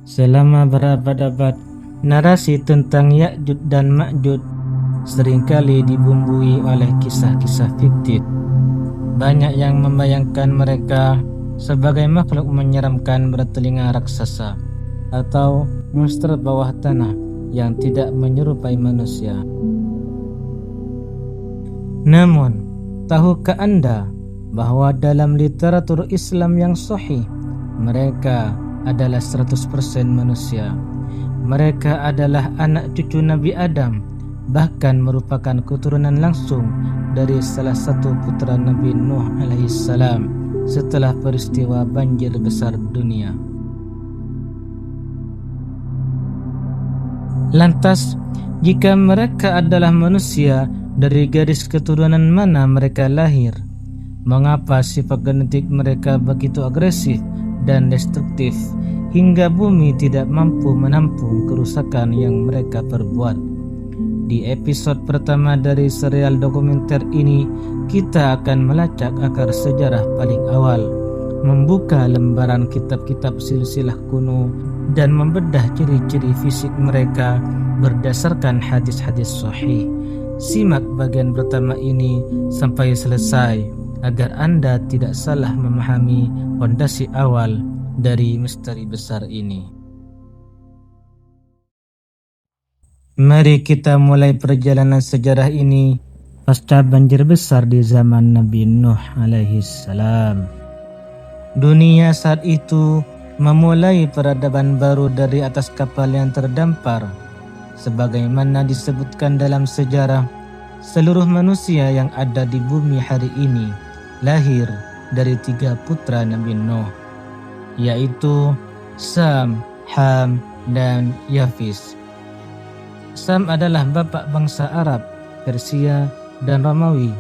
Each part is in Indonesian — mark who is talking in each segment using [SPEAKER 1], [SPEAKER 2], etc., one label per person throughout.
[SPEAKER 1] Selama berabad-abad, narasi tentang Ya'juj dan Ma'juj seringkali dibumbui oleh kisah-kisah fiktif. Banyak yang membayangkan mereka sebagai makhluk menyeramkan bertelinga raksasa atau monster bawah tanah yang tidak menyerupai manusia. Namun, tahukah Anda bahwa dalam literatur Islam yang sahih, mereka adalah 100% manusia. Mereka adalah anak cucu Nabi Adam, bahkan merupakan keturunan langsung dari salah satu putra Nabi Nuh alaihissalam setelah peristiwa banjir besar dunia. Lantas, jika mereka adalah manusia, dari garis keturunan mana mereka lahir? Mengapa sifat genetik mereka begitu agresif dan destruktif hingga bumi tidak mampu menampung kerusakan yang mereka perbuat? Di episode pertama dari serial dokumenter ini, kita akan melacak akar sejarah paling awal, membuka lembaran kitab-kitab silsilah kuno, dan membedah ciri-ciri fisik mereka berdasarkan hadis-hadis sahih. Simak bagian pertama ini sampai selesai agar Anda tidak salah memahami fondasi awal dari misteri besar ini. Mari kita mulai perjalanan sejarah ini pasca banjir besar di zaman Nabi Nuh alaihissalam. Dunia saat itu memulai peradaban baru dari atas kapal yang terdampar. Sebagaimana disebutkan dalam sejarah, seluruh manusia yang ada di bumi hari ini lahir dari 3 putra Nabi Nuh, yaitu Sam, Ham, dan Yafis. Sam adalah bapak bangsa Arab, Persia, dan Romawi.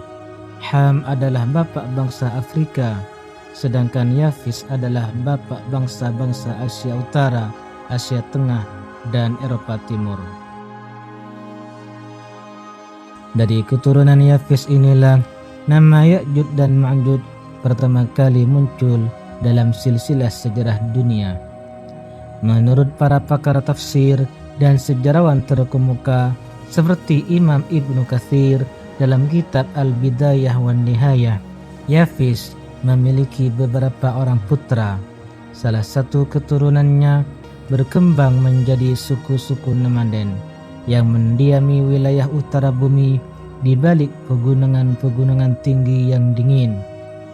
[SPEAKER 1] Ham adalah bapak bangsa Afrika, sedangkan Yafis adalah bapak bangsa-bangsa Asia Utara, Asia Tengah, dan Eropa Timur. Dari keturunan Yafis inilah nama Ya'juj dan Ma'juj pertama kali muncul dalam silsilah sejarah dunia. Menurut para pakar tafsir dan sejarawan terkemuka seperti Imam Ibnu Katsir dalam kitab Al-Bidayah wan Nihayah, Yafis memiliki beberapa orang putra. Salah satu keturunannya berkembang menjadi suku-suku nomaden yang mendiami wilayah utara bumi di balik pegunungan-pegunungan tinggi yang dingin.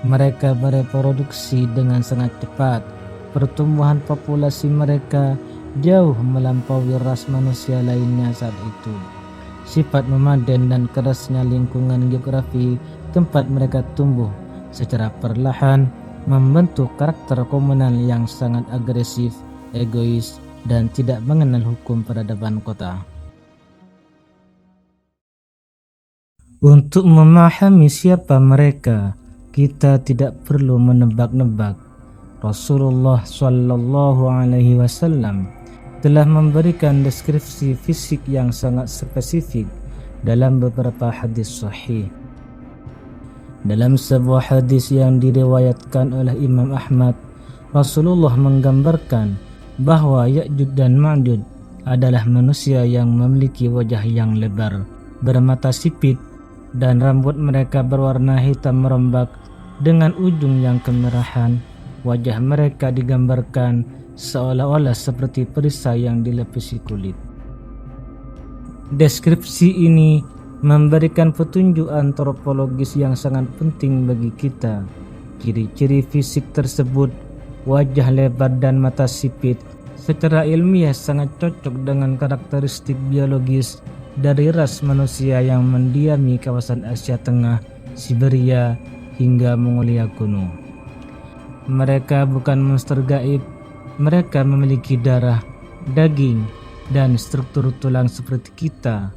[SPEAKER 1] Mereka bereproduksi dengan sangat cepat. Pertumbuhan populasi mereka jauh melampaui ras manusia lainnya saat itu. Sifat nomaden dan kerasnya lingkungan geografi tempat mereka tumbuh secara perlahan membentuk karakter komunal yang sangat agresif, egois, dan tidak mengenal hukum peradaban kota. Untuk memahami siapa mereka, kita tidak perlu menebak-nebak. Rasulullah Shallallahu Alaihi Wasallam telah memberikan deskripsi fisik yang sangat spesifik dalam beberapa hadis sahih. Dalam sebuah hadis yang diriwayatkan oleh Imam Ahmad, Rasulullah menggambarkan bahwa Ya'juj dan Ma'juj adalah manusia yang memiliki wajah yang lebar, bermata sipit, dan rambut mereka berwarna hitam merombak dengan ujung yang kemerahan. Wajah mereka digambarkan seolah-olah seperti perisai yang dilapisi kulit. Deskripsi ini memberikan petunjuk antropologis yang sangat penting bagi kita. Ciri-ciri fisik tersebut, wajah lebar dan mata sipit, secara ilmiah sangat cocok dengan karakteristik biologis dari ras manusia yang mendiami kawasan Asia Tengah, Siberia, hingga Mongolia kuno. Mereka bukan monster gaib. Mereka memiliki darah, daging, dan struktur tulang seperti kita.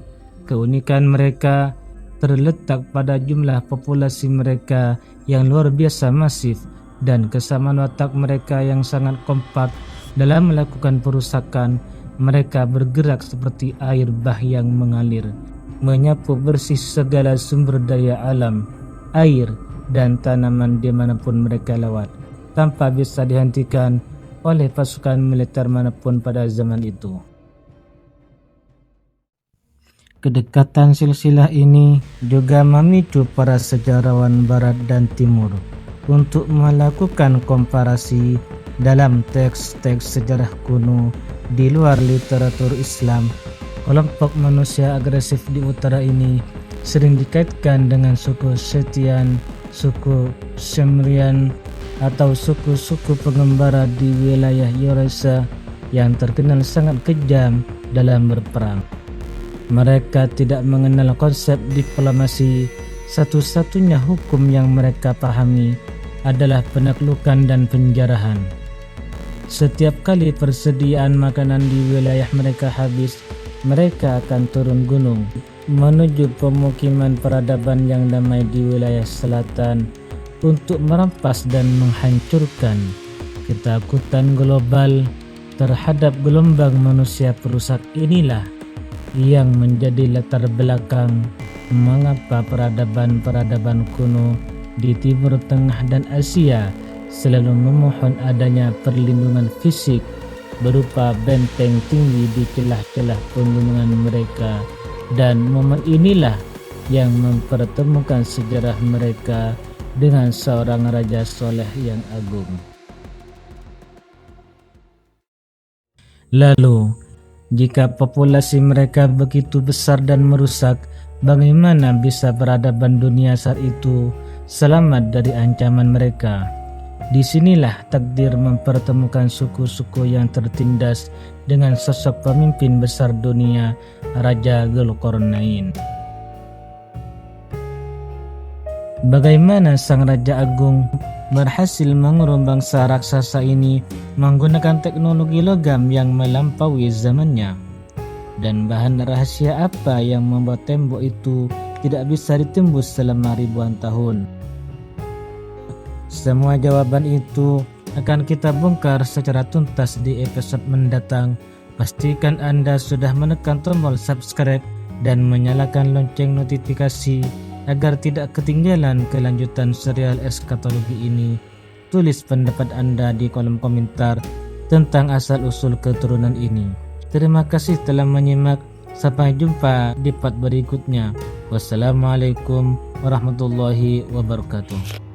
[SPEAKER 1] Keunikan mereka terletak pada jumlah populasi mereka yang luar biasa masif dan kesamaan watak mereka yang sangat kompak dalam melakukan perusakan. Mereka bergerak seperti air bah yang mengalir, menyapu bersih segala sumber daya alam, air, dan tanaman dimanapun mereka lewat, tanpa bisa dihentikan oleh pasukan militer manapun pada zaman itu. Kedekatan silsilah ini juga memicu para sejarawan Barat dan Timur untuk melakukan komparasi dalam teks-teks sejarah kuno di luar literatur Islam. Kelompok manusia agresif di utara ini sering dikaitkan dengan suku Scythian, suku Sumerian, atau suku-suku pengembara di wilayah Eurasia yang terkenal sangat kejam dalam berperang. Mereka tidak mengenal konsep diplomasi. Satu-satunya hukum yang mereka pahami adalah penaklukan dan penjarahan. Setiap kali persediaan makanan di wilayah mereka habis, mereka akan turun gunung menuju pemukiman peradaban yang damai di wilayah selatan untuk merampas dan menghancurkan. Ketakutan global terhadap gelombang manusia perusak inilah yang menjadi latar belakang mengapa peradaban-peradaban kuno di Timur Tengah dan Asia selalu memohon adanya perlindungan fisik berupa benteng tinggi di celah-celah pegunungan mereka, dan momen inilah yang mempertemukan sejarah mereka dengan seorang raja soleh yang agung. Lalu, jika populasi mereka begitu besar dan merusak, bagaimana bisa peradaban dunia saat itu selamat dari ancaman mereka? Disinilah takdir mempertemukan suku-suku yang tertindas dengan sosok pemimpin besar dunia, Raja Dzulqarnain. Bagaimana sang Raja Agung berhasil mengurung bangsa raksasa ini menggunakan teknologi logam yang melampaui zamannya? Dan bahan rahasia apa yang membuat tembok itu tidak bisa ditembus selama ribuan tahun? Semua jawaban itu akan kita bongkar secara tuntas di episode mendatang. Pastikan Anda sudah menekan tombol subscribe dan menyalakan lonceng notifikasi agar tidak ketinggalan kelanjutan serial eskatologi ini. Tulis pendapat Anda di kolom komentar tentang asal-usul keturunan ini. Terima kasih telah menyimak. Sampai jumpa di part berikutnya. Wassalamualaikum warahmatullahi wabarakatuh.